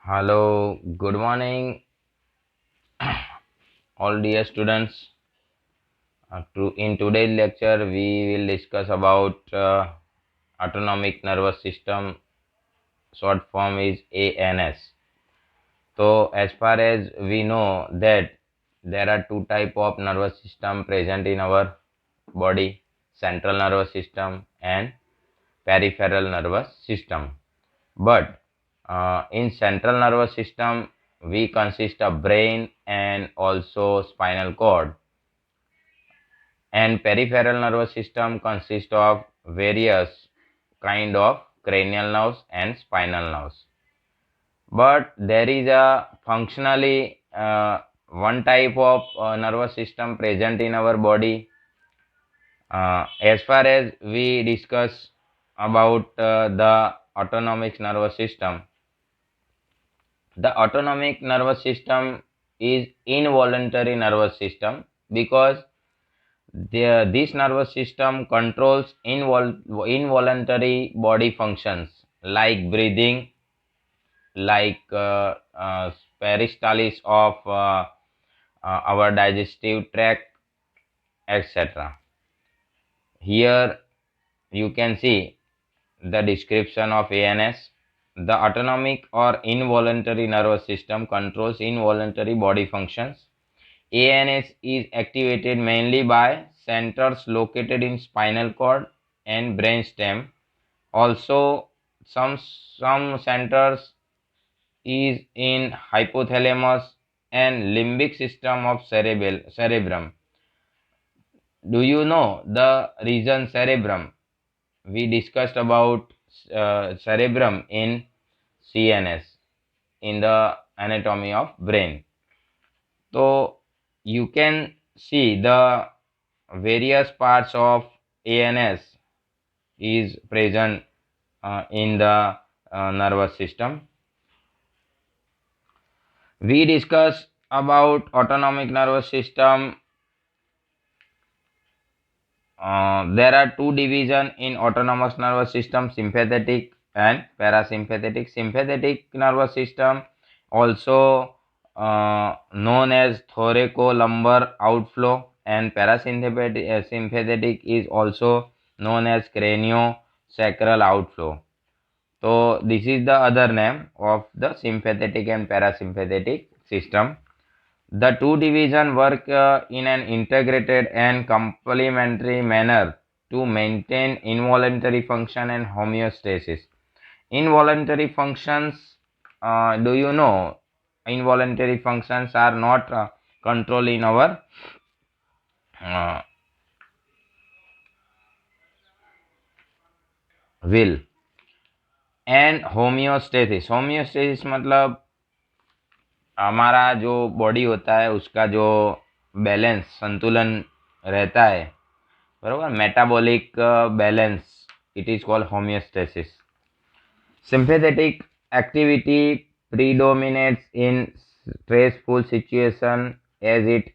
Hello, good morning, all dear students. In today's lecture, we will discuss about autonomic nervous system. Short form is ANS. So, as far as we know that there are two type of nervous system present in our body: central nervous system and peripheral nervous system. But in central nervous system, we consist of brain and also spinal cord, and peripheral nervous system consists of various kind of cranial nerves and spinal nerves. But there is a functionally one type of nervous system present in our body. As far as we discuss about the autonomic nervous system, the autonomic nervous system is involuntary nervous system because this nervous system controls involuntary body functions like breathing, like peristalsis of our digestive tract, etc. Here you can see the description of ANS. The autonomic or involuntary nervous system controls involuntary body functions. ANS is activated mainly by centers located in spinal cord and brainstem. Also, some centers is in hypothalamus and limbic system of cerebrum. Do you know the region cerebrum? We discussed about cerebrum in CNS, in the anatomy of brain. So you can see the various parts of ANS is present in the nervous system. We discuss about autonomic nervous system. There are two divisions in autonomous nervous system: sympathetic and parasympathetic. Sympathetic nervous system, also known as thoracolumbar outflow, and parasympathetic sympathetic is also known as craniosacral outflow. So this is the other name of the sympathetic and parasympathetic system. The two divisions work in an integrated and complementary manner to maintain involuntary function and homeostasis. Involuntary functions, do you know? Involuntary functions are not controlled in our uh, will. And homeostasis मतलब हमारा जो body होता है उसका जो balance संतुलन रहता है, बरोबर, metabolic balance, it is called homeostasis. Sympathetic activity predominates in stressful situation as it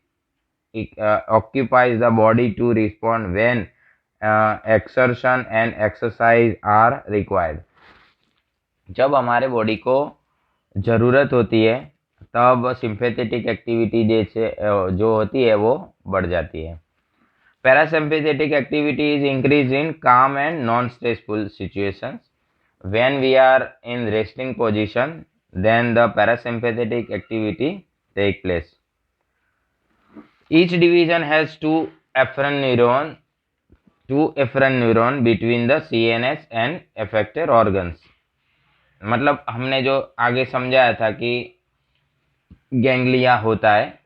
occupies the body to respond when exertion and exercise are required. जब हमारे बॉडी को ज़रूरत होती है तब सिंपैथेटिक एक्टिविटी जैसे जो होती है वो बढ़ जाती है. Parasympathetic activity is increase in calm and non stressful situations. When we are in resting position, then the parasympathetic activity take place. Each division has two efferent neuron between the CNS and affected organs. मतलब हमने जो आगे समझाया था कि ganglia होता है,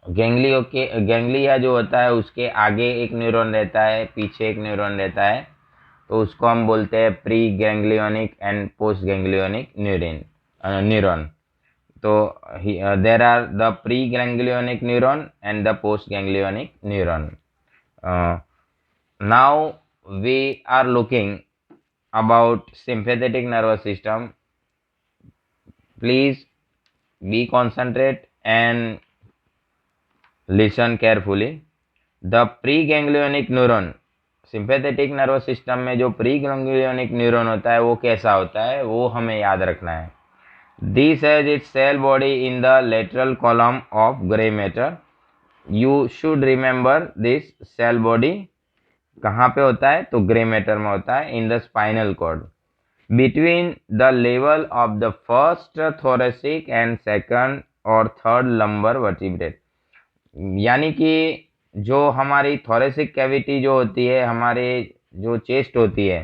ganglia जो होता है उसके आगे एक न्यूरॉन रहता है, पीछे एक न्यूरॉन रहता है, तो उसको हम बोलते हैं pre ganglionic and post ganglionic neuron. तो there are the pre ganglionic neuron and the post ganglionic neuron. Now we are looking about sympathetic nervous system. Please be concentrate and listen carefully. The preganglionic neuron, sympathetic nervous system में जो pre ganglionic neuron होता है वो कैसा होता है वो हमें याद रखना है. This has its cell body in the lateral column of gray matter. You should remember this cell body कहाँ पे होता है, तो ग्रे मैटर में होता है, in the spinal cord between the level of the first thoracic and second और third lumbar vertebrate. यानी कि जो हमारी थोरेसिक कैविटी जो होती है, हमारे जो चेस्ट होती है,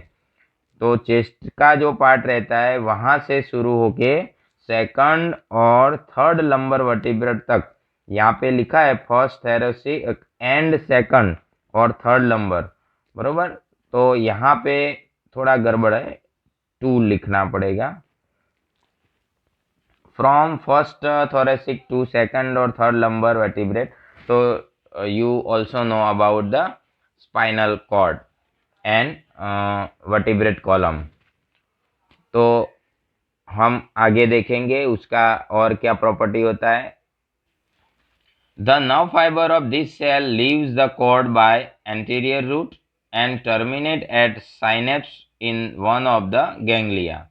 तो चेस्ट का जो पार्ट रहता है वहाँ से शुरू होके सेकंड और थर्ड लंबर वर्टिब्रेट तक, यहाँ पे लिखा है फर्स्ट थोरेसिक एंड सेकंड और थर्ड लंबर, बरोबर। तो यहाँ पे थोड़ा गड़बड़ है, टू लिखना पड़ेगा। From first thoracic to second और थर्ड लंबर वर्टिब्रेट। तो you also know about the spinal cord and vertebrate column. तो हम आगे देखेंगे उसका और क्या प्रॉपर्टी होता है। The nerve fibre of this cell leaves the cord by anterior root and terminate at synapse in one of the ganglia.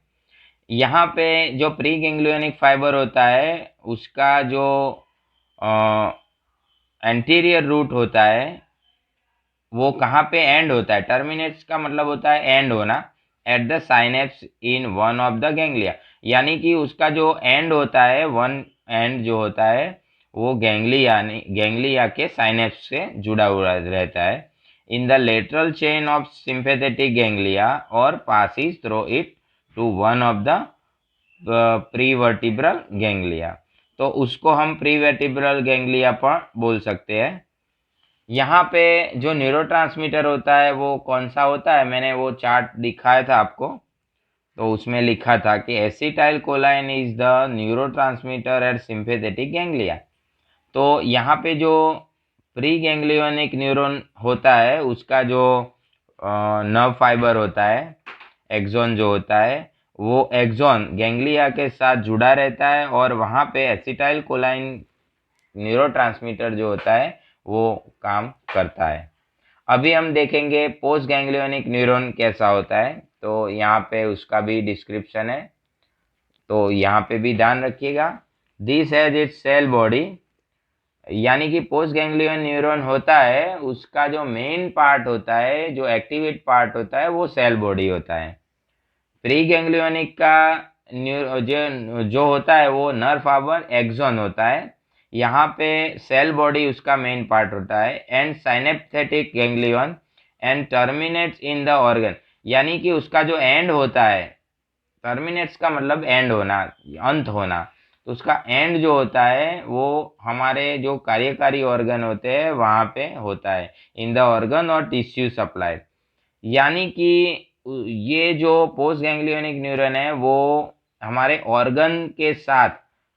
यहाँ पे जो प्री गैंग्लियोनिक फाइबर होता है उसका जो एंटीरियर रूट होता है वो कहाँ पे एंड होता है, टर्मिनेट्स का मतलब होता है एंड होना, at the synapse in one of the ganglia. यानी कि उसका जो एंड होता है, वन एंड जो होता है वो गैंग्लिया के साइनेप्स से जुड़ा हुआ रहता है, in the lateral chain of sympathetic ganglia और passes through it to one of the prevertebral ganglia. तो उसको हम प्रीवर्टिब्रल गैंग्लिया पर बोल सकते हैं। यहाँ पे जो न्यूरोट्रांसमीटर होता है वो कौन सा होता है, मैंने वो चार्ट दिखाया था आपको, तो उसमें लिखा था कि acetylcholine is the neurotransmitter at sympathetic ganglia. तो यहाँ पे जो प्री गैंग्लियोनिक न्यूरॉन होता है उसका जो नर्व फाइबर होता है, एक्सॉन जो होता है, वो एक्सॉन गैंग्लिया के साथ जुड़ा रहता है और वहाँ पे एसिटाइल कोलाइन न्यूरोट्रांसमीटर जो होता है वो काम करता है। अभी हम देखेंगे पोस्ट गैंग्लियोनिक न्यूरॉन कैसा होता है, तो यहाँ पे उसका भी डिस्क्रिप्शन है, तो यहाँ पे भी ध्यान रखिएगा। This has its cell body. यानी कि पोस्ट गैंग्लियन न्यूरॉन होता है उसका जो मेन पार्ट होता है, जो एक्टिवेट पार्ट होता है वो सेल बॉडी होता है। प्री गैंग्लियोनिक का जो होता है वो नर्व फाइबर एक्सॉन होता है, यहाँ पे सेल बॉडी उसका मेन पार्ट होता है, and sympathetic ganglion and terminates in the organ. यानी कि उसका जो एंड होता है, टर्मिनेट्स का मतलब एंड होना, अंत होना, तो उसका एंड जो होता है वो हमारे जो कार्यकारी ऑर्गन होते हैं वहाँ पे होता है, इन द ऑर्गन और टिश्यू सप्लाई। यानी कि ये जो पोस्ट गैंग्लियोनिक न्यूरॉन है वो हमारे ऑर्गन के साथ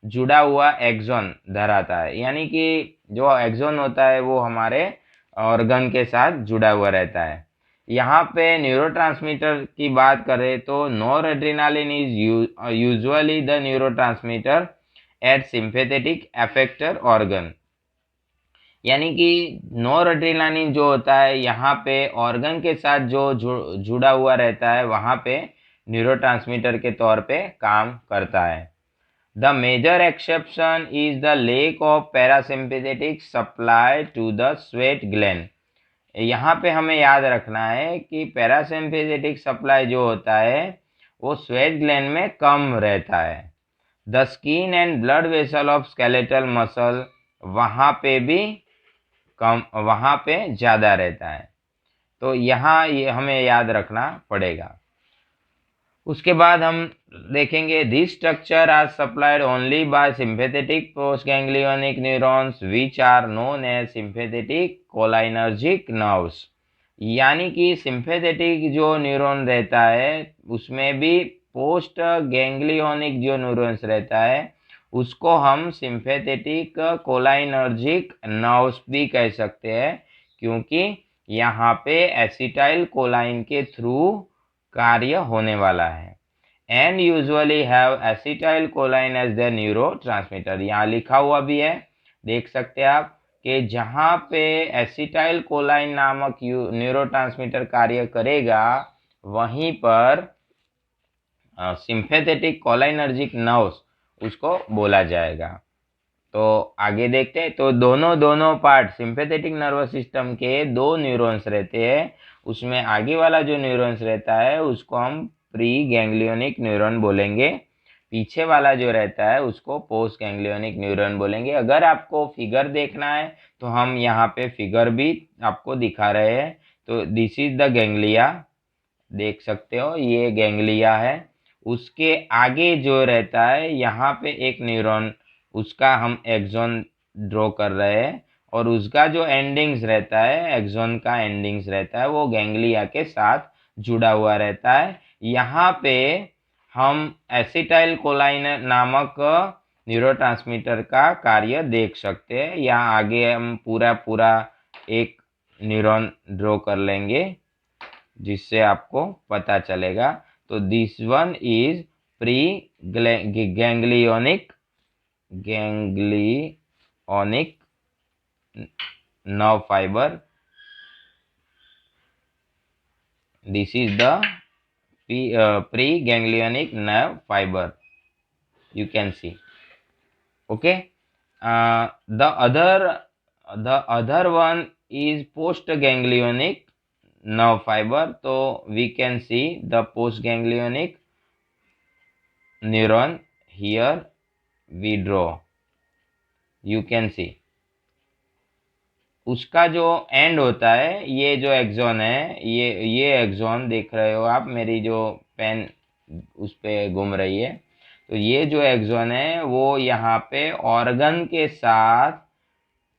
जुड़ा हुआ एक्सॉन धराता है। यानी कि जो एक्सॉन होता है वो हमारे ऑर्गन के साथ जुड़ा हुआ रहता है। यहाँ पे न्यूरोट्रांसमीटर की बात करें तो noradrenaline is usually the neurotransmitter at sympathetic effector organ. यानी कि नोरएड्रेनालिन जो होता है यहाँ पे ऑर्गन के साथ जो जुड़ा हुआ रहता है वहाँ पे न्यूरोट्रांसमीटर के तौर पे काम करता है। The major exception is the lack of parasympathetic supply to the sweat gland. यहाँ पे हमें याद रखना है कि पैरासिम्पैथेटिक सप्लाई जो होता है वो स्वेट ग्लैंड में कम रहता है। The skin and blood vessel of skeletal muscle वहाँ पे भी कम, वहाँ पे ज़्यादा रहता है। तो यहाँ ये हमें याद रखना पड़ेगा। उसके बाद हम देखेंगे this structure are supplied only by sympathetic post ganglionic neurons which are known as sympathetic cholinergic nerves. यानी कि सिंपैथेटिक जो न्यूरॉन रहता है उसमें भी पोस्ट गैंग्लियोनिक जो न्यूरॉन्स रहता है उसको हम सिंपैथेटिक कोलाइनर्जिक नर्व्स भी कह सकते हैं, क्योंकि यहाँ पे एसिटाइल कोलाइन के थ्रू कार्य होने वाला है। And usually have acetylcholine as the neurotransmitter. यहाँ लिखा हुआ भी है, देख सकते हैं आप कि जहाँ पे एसिटाइल कोलाइन नामक न्यूरो ट्रांसमीटर कार्य करेगा वहीं पर सिंपैथेटिक कोलाइनर्जिक नर्व्स उसको बोला जाएगा। तो आगे देखते हैं। तो दोनों पार्ट सिंपैथेटिक नर्वस सिस्टम के दो न्यूरॉन्स रहते हैं, उसमें आगे वाला जो न्यूरॉन्स रहता है उसको हम प्री गैंग्लियोनिक न्यूरॉन बोलेंगे, पीछे वाला जो रहता है उसको पोस्ट गैंग्लियोनिक न्यूरॉन बोलेंगे। अगर आपको फिगर देखना है तो हम यहाँ पे फिगर भी आपको दिखा रहे हैं। तो दिस इज द गैंग्लिया, देख सकते हो ये गैंग्लिया है। उसके आगे जो रहता है यहाँ पे एक न्यूरॉन, उसका हम एक्सॉन ड्रॉ कर रहे हैं, और उसका जो एंडिंग्स रहता है, एक्सॉन का एंडिंग्स रहता है, वो गैंग्लिया के साथ जुड़ा हुआ रहता है। यहाँ पे हम एसिटाइल कोलाइन नामक न्यूरोट्रांसमीटर का कार्य देख सकते हैं। यहाँ आगे हम पूरा एक न्यूरॉन ड्रॉ कर लेंगे जिससे आपको पता चलेगा। तो this one is pre ganglionic nerve fiber. This is the pre-ganglionic nerve fiber, you can see. Okay. The other one is post-ganglionic nerve fiber. So we can see the post-ganglionic neuron here we draw, you can see. उसका जो and होता है, ये जो axon है, ये axon देख रहे हो आप, मेरी जो पेन उस पे घूम रही है, तो ये जो एक्सॉन है वो यहाँ पे ऑर्गन के साथ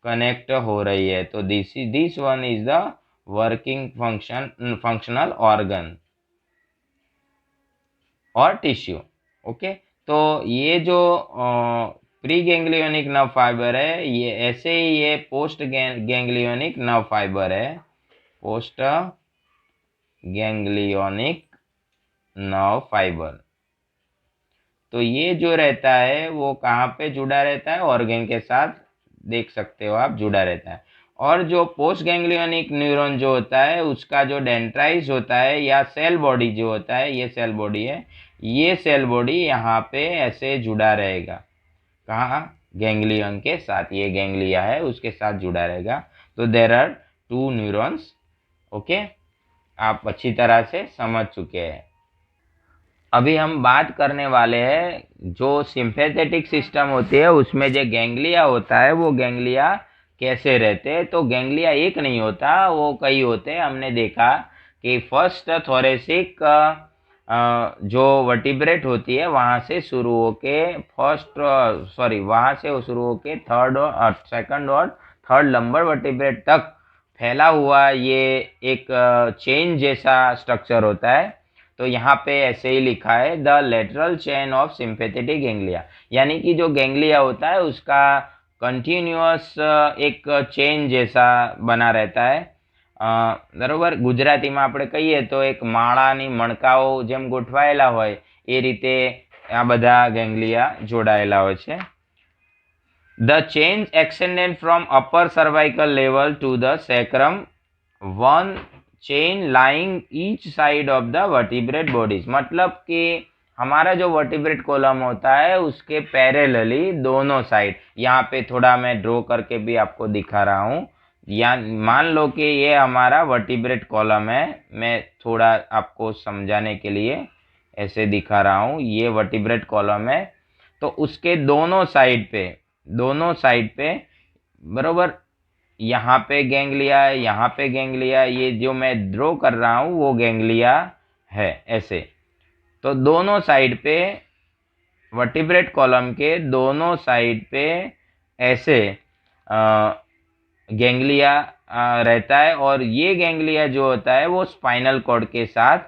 कनेक्ट हो रही है। तो this one is the working functional organ और टिश्यू। ओके। तो ये जो प्री गैंग्लियोनिक नर्व फाइबर है, ये ऐसे ही ये पोस्ट गैंग्लियोनिक नर्व फाइबर है, पोस्ट गैंग्लियोनिक नर्व फाइबर। तो ये जो रहता है वो कहाँ पे जुड़ा रहता है, ऑर्गन के साथ, देख सकते हो आप, जुड़ा रहता है। और जो पोस्ट गैंग्लियोनिक न्यूरॉन जो होता है उसका जो डेंड्राइट होता है या सेल बॉडी जो होता है, ये सेल बॉडी है, ये सेल बॉडी यहाँ पे ऐसे जुड़ा रहेगा, कहाँ, गैंग्लियन के साथ, ये गैंग्लिया है उसके साथ जुड़ा रहेगा। तो there are two neurons. Okay, आप अच्छी तरह से समझ चुके हैं। अभी हम बात करने वाले हैं जो सिंपैथेटिक सिस्टम होती है उसमें जो गैंग्लिया होता है वो गैंग्लिया कैसे रहते हैं। तो गैंग्लिया एक नहीं होता, वो कई होते हैं। हमने देखा कि फर्स्ट थोरेसिक जो वर्टिब्रेट होती है वहाँ से शुरू होके वहाँ से शुरू होके थर्ड और सेकंड और थर्ड लंबर वर्टिब्रेट तक फैला हुआ ये एक चेन जैसा स्ट्रक्चर होता है। तो यहाँ पे ऐसे ही लिखा है, the lateral chain of sympathetic ganglia, यानी कि जो गैंग्लिया होता है उसका कंटिन्यूअस एक चेन जैसा बना रहता है। बरोबर, ગુજરાતીમાં આપણે કહીએ તો એક માળાની મણકાઓ જેમ ગોઠવાયેલા હોય એ રીતે આ બધા ગેંગ્લિયા જોડાયેલા હોય છે. The chains extended from upper cervical level to the sacrum, one chain lying each side of the vertebrate bodies. मतलब कि हमारा जो वर्टिब्रेट कॉलम होता है उसके पैरेलली दोनों साइड, यहाँ पे थोड़ा मैं ड्रॉ करके भी आपको दिखा रहा हूँ, या मान लो कि ये हमारा वर्टिब्रेट कॉलम है, मैं थोड़ा आपको समझाने के लिए ऐसे दिखा रहा हूँ, ये वर्टिब्रेट कॉलम है। तो उसके दोनों साइड पे बरोबर, यहाँ पे गैंग्लिया है, यहाँ पे गैंग्लिया, ये जो मैं ड्रॉ कर रहा हूँ वो गैंग्लिया है ऐसे। तो दोनों साइड पे वर्टिब्रेट कॉलम के दोनों साइड पे ऐसे गैंग्लिया रहता है, और ये गैंग्लिया जो होता है वो स्पाइनल कॉर्ड के साथ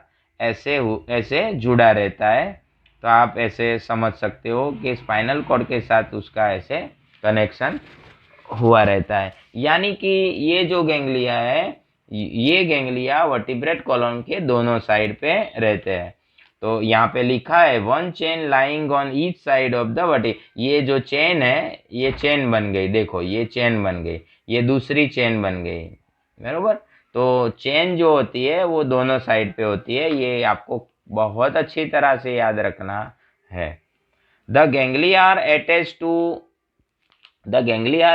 ऐसे जुड़ा रहता है। तो आप ऐसे समझ सकते हो कि स्पाइनल कॉर्ड के साथ उसका ऐसे कनेक्शन हुआ रहता है, यानी कि ये जो गैंग्लिया है, ये गैंग्लिया वर्टिब्रेट कॉलम के दोनों साइड पे रहते हैं। तो यहाँ पे लिखा है one chain lying on each side of the vertebra, ये जो चेन है ये चेन बन गई, देखो ये चेन बन गई, ये दूसरी चेन बन गई, बरोबर। तो चेन जो होती है वो दोनों साइड पे होती है, ये आपको बहुत अच्छी तरह से याद रखना है। The ganglia are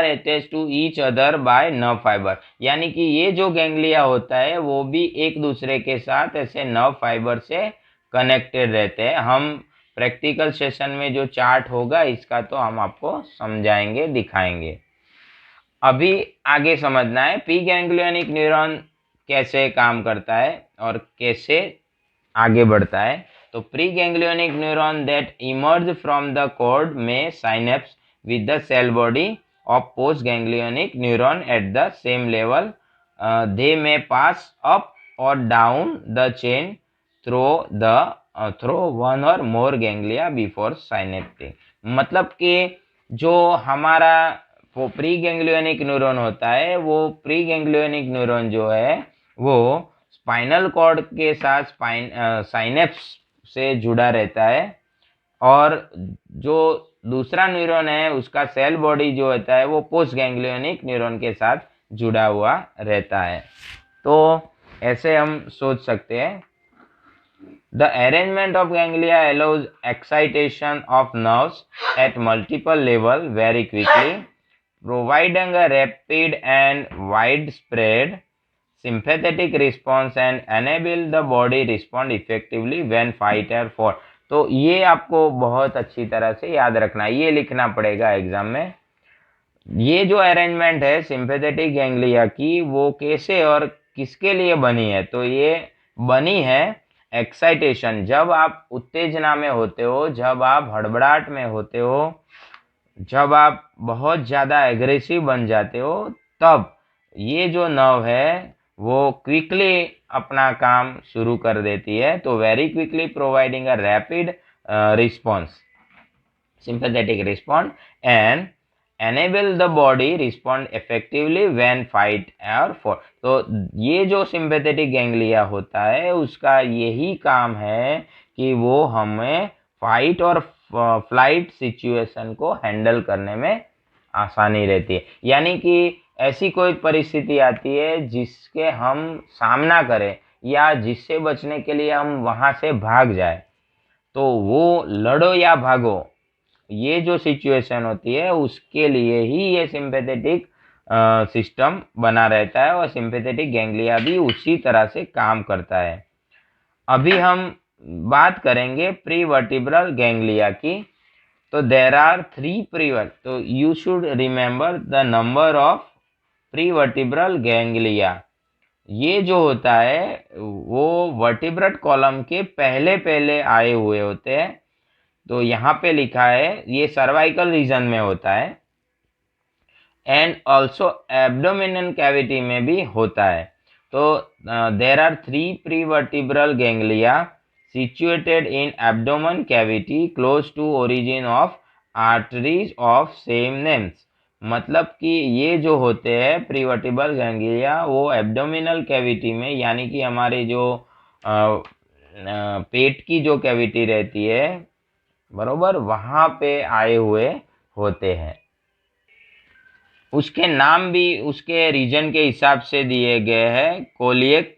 attach to each other by nerve fibre, यानी कि ये जो गैंग्लिया होता है वो भी एक दूसरे के साथ ऐसे नर्व फाइबर से कनेक्टेड रहते हैं। हम प्रैक्टिकल सेशन में जो चार्ट होगा इसका तो हम आपको समझाएंगे, दिखाएंगे। अभी आगे समझना है प्री गैंग्लियोनिक न्यूरॉन कैसे काम करता है और कैसे आगे बढ़ता है। तो pre ganglionic neuron that emerge from the cord में synapse with the cell body of postganglionic neuron at the same level. They may pass up or down the chain through one or more ganglia before synaptic. मतलब कि जो हमारा pre ganglionic neuron होता है, वो pre ganglionic neuron जो है वो स्पाइनल कॉर्ड के साथ साइनेप्स से जुड़ा रहता है, और जो दूसरा न्यूरॉन है उसका सेल बॉडी जो होता है वो पोस्ट गैंग्लियोनिक न्यूरॉन के साथ जुड़ा हुआ रहता है। तो ऐसे हम सोच सकते हैं। The arrangement of ganglia allows excitation of nerves at multiple level very quickly, providing a rapid and wide spread sympathetic response and enable the body respond effectively when fight or flight। तो ये आपको बहुत अच्छी तरह से याद रखना है, ये लिखना पड़ेगा एग्जाम में। ये जो अरेंजमेंट है सिंपैथेटिक गैंग्लिया की, वो कैसे और किसके लिए बनी है? तो ये बनी है एक्साइटेशन, जब आप उत्तेजना में होते हो, जब आप हड़बड़ाहट में होते हो, जब आप बहुत ज़्यादा एग्रेसिव बन जाते हो, तब ये जो नर्व है वो क्विकली अपना काम शुरू कर देती है। तो very quickly providing a rapid response, sympathetic response and enable the body respond effectively when fight or flight। तो ये जो sympathetic गैंग्लिया होता है उसका यही काम है कि वो हमें फाइट और फ्लाइट सिचुएशन को हैंडल करने में आसानी रहती है। यानी कि ऐसी कोई परिस्थिति आती है जिसके हम सामना करें या जिससे बचने के लिए हम वहां से भाग जाए, तो वो लड़ो या भागो, ये जो सिचुएशन होती है उसके लिए ही ये सिंपैथेटिक सिस्टम बना रहता है, और सिंपैथेटिक गैंग्लिया भी उसी तरह से काम करता है। अभी हम बात करेंगे प्री वर्टिब्रल गैंग्लिया की। तो देर आर 3 तो you should remember the number of pre vertebral ganglia. ये जो होता है वो वर्टिब्रल कॉलम के पहले पहले आए हुए होते हैं। तो यहाँ पे लिखा है ये सर्वाइकल रीजन में होता है, एंड ऑल्सो एब्डोमिनल कैविटी में भी होता है। तो there are 3 prevertebral ganglia situated in abdomen cavity close to origin of arteries of same names। मतलब कि ये जो होते हैं प्रीवर्टिब्रल गैंग्लिया वो एब्डोमिनल कैविटी में, यानी कि हमारे जो पेट की जो कैविटी रहती है, बरोबर, वहां पे आए हुए होते हैं। उसके नाम भी उसके रीजन के हिसाब से दिए गए हैं। कोलियक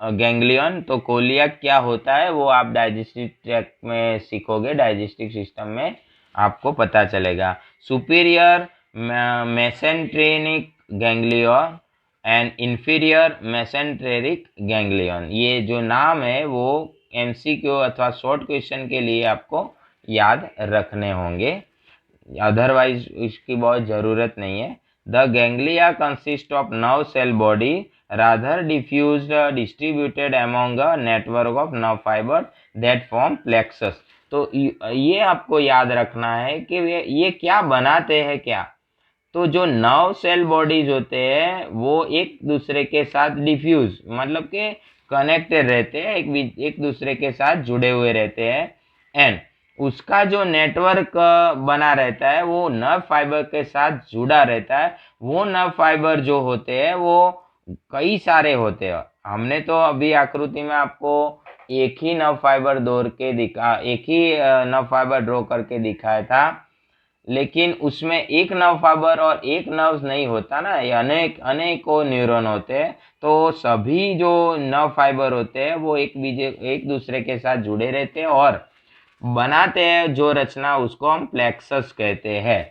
गैंग्लियन, तो कोलियक क्या होता है वो आप डाइजेस्टिव ट्रैक्ट में सीखोगे, डाइजेस्टिव सिस्टम में आपको पता चलेगा। Superior mesenteric ganglion and inferior mesenteric ganglion, ये जो नाम है वो एमसीक्यू अथवा शॉर्ट क्वेश्चन के लिए आपको याद रखने होंगे, अदरवाइज इसकी बहुत ज़रूरत नहीं है। The ganglia consist of nerve cell body rather diffused distributed among a network of nerve fibers that form plexus। तो ये आपको याद रखना है कि ये क्या बनाते हैं क्या। तो जो नर्व सेल बॉडीज होते हैं वो एक दूसरे के साथ डिफ्यूज मतलब के कनेक्टेड रहते हैं, एक दूसरे के साथ जुड़े हुए रहते हैं, एंड उसका जो नेटवर्क बना रहता है वो नर्व फाइबर के साथ जुड़ा रहता है। वो नर्व फाइबर जो होते हैं वो कई सारे होते हैं। हमने तो अभी आकृति में आपको एक ही नर्व फाइबर ड्रॉ करके दिखाया था, लेकिन उसमें एक नर्व फाइबर और एक नर्व नहीं होता ना, ये अनेकों न्यूरॉन होते हैं। तो सभी जो नर्व फाइबर होते हैं वो एक दूसरे के साथ जुड़े रहते हैं, और बनाते हैं जो रचना उसको हम प्लेक्सस कहते हैं।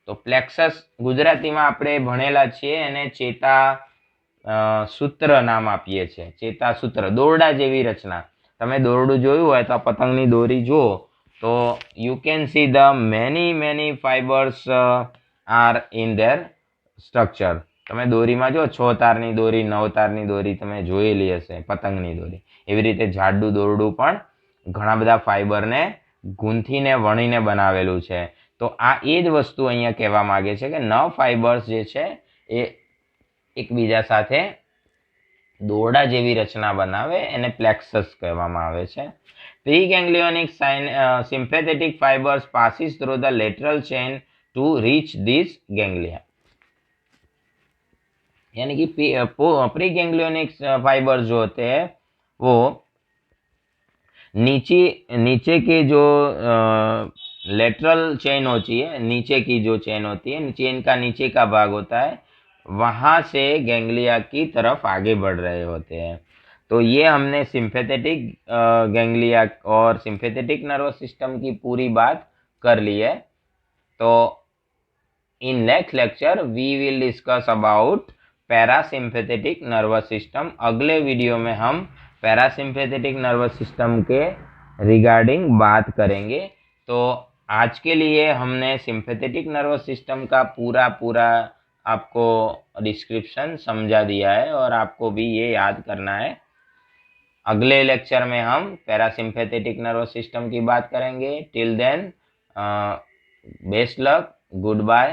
तो प्लेक्सस ગુજરાતીમાં આપણે ભણેલા છીએ અને ચેતા સૂત્ર નામ આપીએ છીએ। ચેતા સૂત્ર દોરડા જેવી રચના। તમે દોરડું જોયું હોય તો પતંગની દોરી જુઓ તો you can see the many fibres are in their structure. તમે દોરીમાં જો 6 તારની દોરી 9 તારની દોરી તમે જોયેલી હશે પતંગની દોરી। એવી રીતે જાડું દોરડું પણ ઘણા બધા ફાઇબરને ગૂંથીને વણીને બનાવેલું છે। તો આ એ જ વસ્તુ અહીંયા કહેવા માંગે છે કે 9 ફાઇબર્સ જે છે એ એકબીજા સાથે દોરડા જેવી રચના બનાવે એને પ્લેક્સસ કહેવામાં આવે છે। પ્રીગેંગ્લિયોનિક sympathetic fibers passes through the lateral chain to reach these ganglia। यानी कि प्रीगैंग्लियोनिक फाइबर जो होते हैं वो नीचे के जो लेटरल चेन होती है, नीचे की जो चेन होती है, चेन का नीचे का भाग होता है, वहां से गैंग्लिया की तरफ आगे बढ़ रहे होते हैं। तो ये हमने सिंपैथेटिक गैंग्लिया और सिंपैथेटिक नर्वस सिस्टम की पूरी बात कर ली है। तो in next lecture we will discuss about parasympathetic nervous system. अगले वीडियो में हम पैरासिम्पैथेटिक नर्वस सिस्टम के रिगार्डिंग बात करेंगे। तो आज के लिए हमने सिंपैथेटिक नर्वस सिस्टम का पूरा आपको डिस्क्रिप्शन समझा दिया है और आपको भी ये याद करना है। अगले लेक्चर में हम पैरासिम्पैथेटिक नर्वस सिस्टम की बात करेंगे। Till then best luck, good bye.